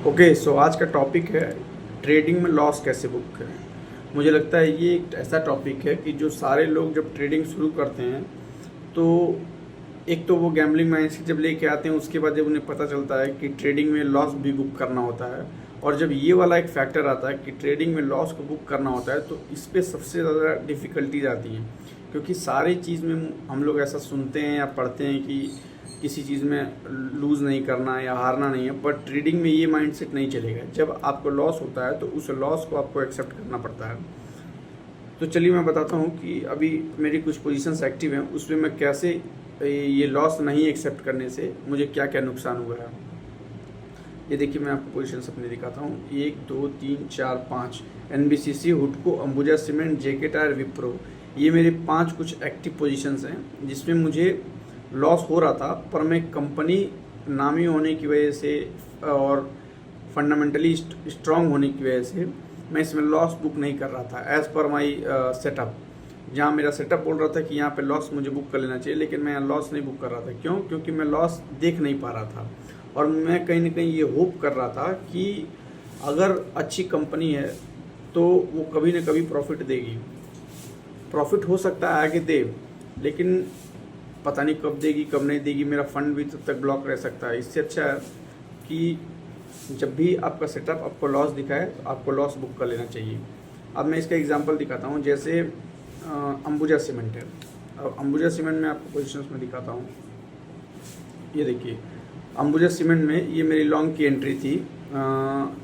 Okay so आज का topic है ट्रेडिंग में लॉस कैसे बुक करें। मुझे लगता है ये एक ऐसा टॉपिक है कि जो सारे लोग जब ट्रेडिंग शुरू करते हैं तो एक तो वो गैम्बलिंग माइंडसेट जब लेके आते हैं, उसके बाद जब उन्हें पता चलता है कि ट्रेडिंग में लॉस भी बुक करना होता है, और जब ये वाला एक फैक्टर आता है कि ट्रेडिंग में लॉस को बुक करना होता है, तो इस पर सबसे ज़्यादा डिफ़िकल्टीज आती हैं। क्योंकि सारी चीज़ में हम लोग ऐसा सुनते हैं या पढ़ते हैं कि किसी चीज़ में लूज़ नहीं करना है या हारना नहीं है, बट ट्रेडिंग में ये माइंडसेट नहीं चलेगा। जब आपको लॉस होता है तो उस लॉस को आपको एक्सेप्ट करना पड़ता है। तो चलिए मैं बताता हूँ कि अभी मेरी कुछ पोजीशंस एक्टिव हैं, उसमें मैं कैसे ये लॉस नहीं एक्सेप्ट करने से मुझे क्या क्या नुकसान हुआ है। ये देखिए, मैं आपको पोजीशंस अपनी दिखाता हूँ। 1 2 3 4 5 NBCC, हुडको, अंबुजा सीमेंट, जेके टायर, विप्रो। ये मेरे 5 कुछ एक्टिव पोजीशंस हैं जिसमें मुझे लॉस हो रहा था, पर मैं कंपनी नामी होने की वजह से और फंडामेंटली स्ट्रांग होने की वजह से मैं इसमें लॉस बुक नहीं कर रहा था एज़ पर माई सेटअप। जहाँ मेरा सेटअप बोल रहा था कि यहाँ पे लॉस मुझे बुक कर लेना चाहिए, लेकिन मैं यहाँ लॉस नहीं बुक कर रहा था। क्यों? क्योंकि मैं लॉस देख नहीं पा रहा था, और मैं कहीं ना कहीं ये होप कर रहा था कि अगर अच्छी कंपनी है तो वो कभी ना कभी प्रॉफिट देगी। प्रॉफिट हो सकता है आगे दे, लेकिन पता नहीं कब देगी कब नहीं देगी, मेरा फंड भी तब तक ब्लॉक रह सकता है। इससे अच्छा है कि जब भी आपका सेटअप आपको लॉस दिखाए तो आपको लॉस बुक कर लेना चाहिए। अब मैं इसका एग्जांपल दिखाता हूँ। जैसे अंबुजा सीमेंट है। अब अंबुजा सीमेंट में आपको पोजीशंस में दिखाता हूँ। ये देखिए, अंबुजा सीमेंट में ये मेरी लॉन्ग की एंट्री थी।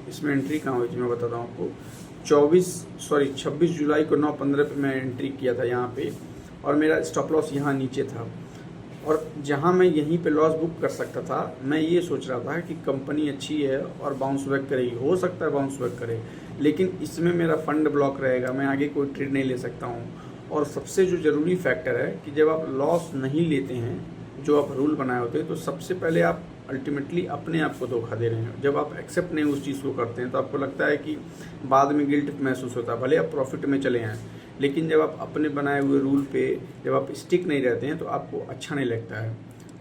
इसमें एंट्री कहाँ हुई थी मैं बताता हूँ आपको। 26 जुलाई को 9:15 पे मैं एंट्री किया था यहाँ पे, और मेरा स्टॉप लॉस यहाँ नीचे था। और जहाँ मैं यहीं पे लॉस बुक कर सकता था, मैं ये सोच रहा था कि कंपनी अच्छी है और बाउंस बैक करेगी, हो सकता है बाउंस बैक करे, लेकिन इसमें मेरा फंड ब्लॉक रहेगा, मैं आगे कोई ट्रेड नहीं ले सकता हूँ। और सबसे जो ज़रूरी फैक्टर है कि जब आप लॉस नहीं लेते हैं, जो आप रूल बनाए होते हैं, तो सबसे पहले आप अल्टीमेटली अपने आप को धोखा दे रहे हैं। जब आप एक्सेप्ट नहीं उस चीज़ को करते हैं तो आपको लगता है कि बाद में गिल्ट महसूस होता है, भले आप प्रॉफिट में चले आएँ, लेकिन जब आप अपने बनाए हुए रूल पे जब आप स्टिक नहीं रहते हैं तो आपको अच्छा नहीं लगता है।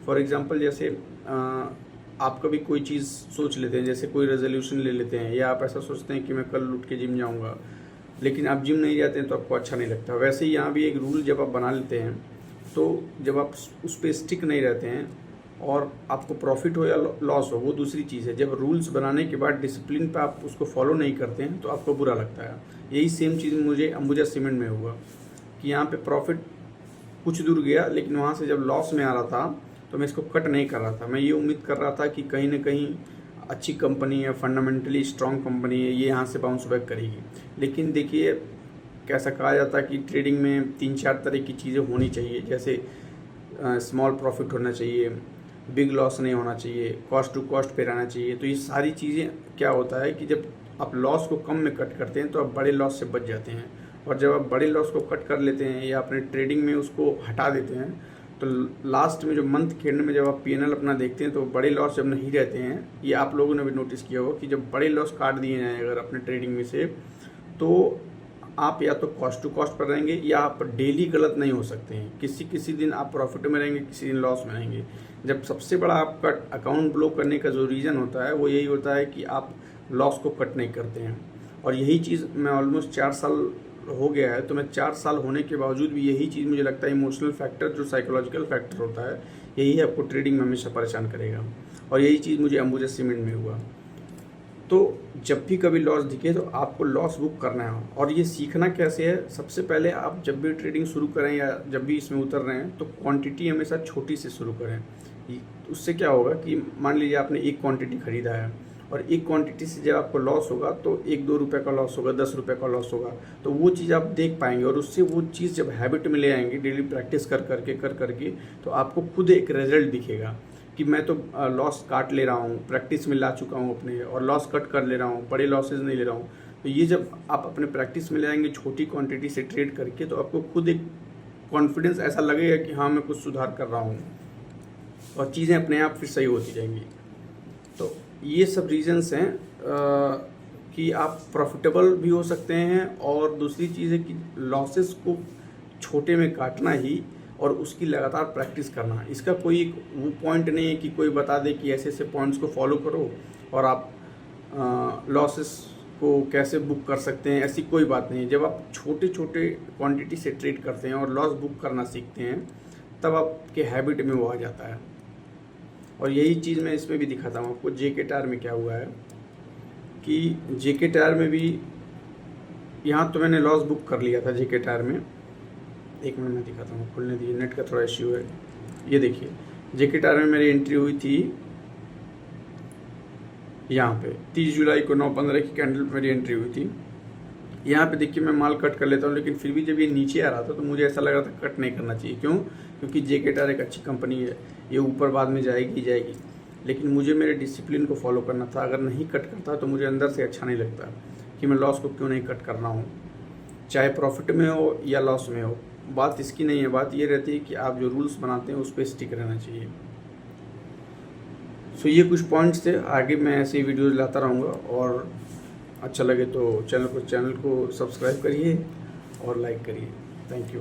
फॉर एग्जांपल, जैसे आप कभी कोई चीज़ सोच लेते हैं, जैसे कोई रेजोल्यूशन ले लेते हैं, या आप ऐसा सोचते हैं कि मैं कल उठ के जिम जाऊंगा, लेकिन आप जिम नहीं जाते हैं तो आपको अच्छा नहीं लगता। वैसे ही यहाँ भी एक रूल जब आप बना लेते हैं, तो जब आप उस पर स्टिक नहीं रहते हैं, और आपको प्रॉफिट हो या लॉस हो वो दूसरी चीज़ है, जब रूल्स बनाने के बाद डिसिप्लिन पे आप उसको फॉलो नहीं करते हैं तो आपको बुरा लगता है। यही सेम चीज़ मुझे अंबुजा सीमेंट में हुआ कि यहाँ पे प्रॉफिट कुछ दूर गया, लेकिन वहाँ से जब लॉस में आ रहा था तो मैं इसको कट नहीं कर रहा था। मैं ये उम्मीद कर रहा था कि कहीं ना कहीं अच्छी कंपनी है, फंडामेंटली स्ट्रॉन्ग कंपनी है, ये यहाँ से बाउंस बैक करेगी। लेकिन देखिए, कैसा कहा जाता है कि ट्रेडिंग में 3-4 तरह की चीज़ें होनी चाहिए। जैसे स्मॉल प्रॉफिट होना चाहिए, बिग लॉस नहीं होना चाहिए, कॉस्ट टू कॉस्ट पे रहना चाहिए। तो ये सारी चीज़ें क्या होता है कि जब आप लॉस को कम में कट करते हैं तो आप बड़े लॉस से बच जाते हैं, और जब आप बड़े लॉस को कट कर लेते हैं या अपने ट्रेडिंग में उसको हटा देते हैं, तो लास्ट में जो मंथ के एंड में जब आप P&L अपना देखते हैं तो बड़े लॉस जब नहीं रहते हैं, ये आप लोगों ने भी नोटिस किया होगा कि जब बड़े लॉस काट दिए जाएँ अगर अपने ट्रेडिंग में से, तो आप या तो कॉस्ट टू कॉस्ट पर रहेंगे या आप डेली गलत नहीं हो सकते हैं। किसी दिन आप प्रॉफिट में रहेंगे, किसी दिन लॉस में रहेंगे। जब सबसे बड़ा आपका अकाउंट ब्लॉक करने का जो रीज़न होता है वो यही होता है कि आप लॉस को कट नहीं करते हैं। और यही चीज़ मैं ऑलमोस्ट 4 साल हो गया है, तो मैं 4 साल होने के बावजूद भी यही चीज़ मुझे लगता है इमोशनल फैक्टर, जो साइकोलॉजिकल फैक्टर होता है, यही आपको ट्रेडिंग में हमेशा परेशान करेगा। और यही चीज़ मुझे अंबुजा सीमेंट में हुआ। तो जब भी कभी लॉस दिखे तो आपको लॉस बुक करना है। और ये सीखना कैसे है, सबसे पहले आप जब भी ट्रेडिंग शुरू करें या जब भी इसमें उतर रहे हैं तो क्वांटिटी हमेशा छोटी से शुरू करें। उससे क्या होगा कि मान लीजिए आपने एक क्वांटिटी खरीदा है, और एक क्वांटिटी से जब आपको लॉस होगा तो 1-2 रुपये का लॉस होगा, 10 रुपये का लॉस होगा, तो वो चीज़ आप देख पाएंगे, और उससे वो चीज़ जब हैबिट में ले आएंगे, डेली प्रैक्टिस कर करके तो आपको खुद एक रिजल्ट दिखेगा कि मैं तो लॉस काट ले रहा हूँ, प्रैक्टिस में ला चुका हूँ अपने, और लॉस कट कर ले रहा हूँ, बड़े लॉसेज नहीं ले रहा हूँ। तो ये जब आप अपने प्रैक्टिस में ले आएंगे छोटी क्वांटिटी से ट्रेड करके, तो आपको खुद एक कॉन्फिडेंस ऐसा लगेगा कि हाँ मैं कुछ सुधार कर रहा हूँ, और चीज़ें अपने आप फिर सही होती जाएंगी। तो ये सब रीजंस हैं कि आप प्रॉफिटेबल भी हो सकते हैं, और दूसरी चीज़ है कि लॉसेस को छोटे में काटना ही और उसकी लगातार प्रैक्टिस करना। इसका कोई वो पॉइंट नहीं है कि कोई बता दे कि ऐसे ऐसे पॉइंट्स को फॉलो करो और आप लॉसेस को कैसे बुक कर सकते हैं, ऐसी कोई बात नहीं है। जब आप छोटे छोटे क्वांटिटी से ट्रेड करते हैं और लॉस बुक करना सीखते हैं, तब आपके हैबिट में वो आ जाता है। और यही चीज़ मैं इसमें भी दिखाता हूँ आपको। जेके टायर में क्या हुआ है कि जेके टायर में भी यहाँ तो मैंने लॉस बुक कर लिया था जेके टायर में। एक मिनट में दिखाता हूँ, खुलने दीजिए, नेट का थोड़ा इश्यू है। ये देखिए जेके टायर में मेरी एंट्री हुई थी यहाँ पे 30 जुलाई को 9:15 की कैंडल मेरी एंट्री हुई थी। यहाँ पे देखिए मैं माल कट कर लेता हूँ, लेकिन फिर भी जब ये नीचे आ रहा था तो मुझे ऐसा लग रहा था कट नहीं करना चाहिए। क्यों? क्योंकि जेके टायर एक अच्छी कंपनी है, ये ऊपर बाद में जाएगी। लेकिन मुझे मेरे डिसिप्लिन को फॉलो करना था। अगर नहीं कट करता तो मुझे अंदर से अच्छा नहीं लगता कि मैं लॉस को क्यों नहीं कट करना हूँ, चाहे प्रॉफिट में हो या लॉस में हो। बात इसकी नहीं है, बात ये रहती है कि आप जो रूल्स बनाते हैं उस पर स्टिक रहना चाहिए। सो ये कुछ पॉइंट्स थे। आगे मैं ऐसे ही वीडियोज़ लाता रहूँगा, और अच्छा लगे तो चैनल को सब्सक्राइब करिए और लाइक करिए। Thank you.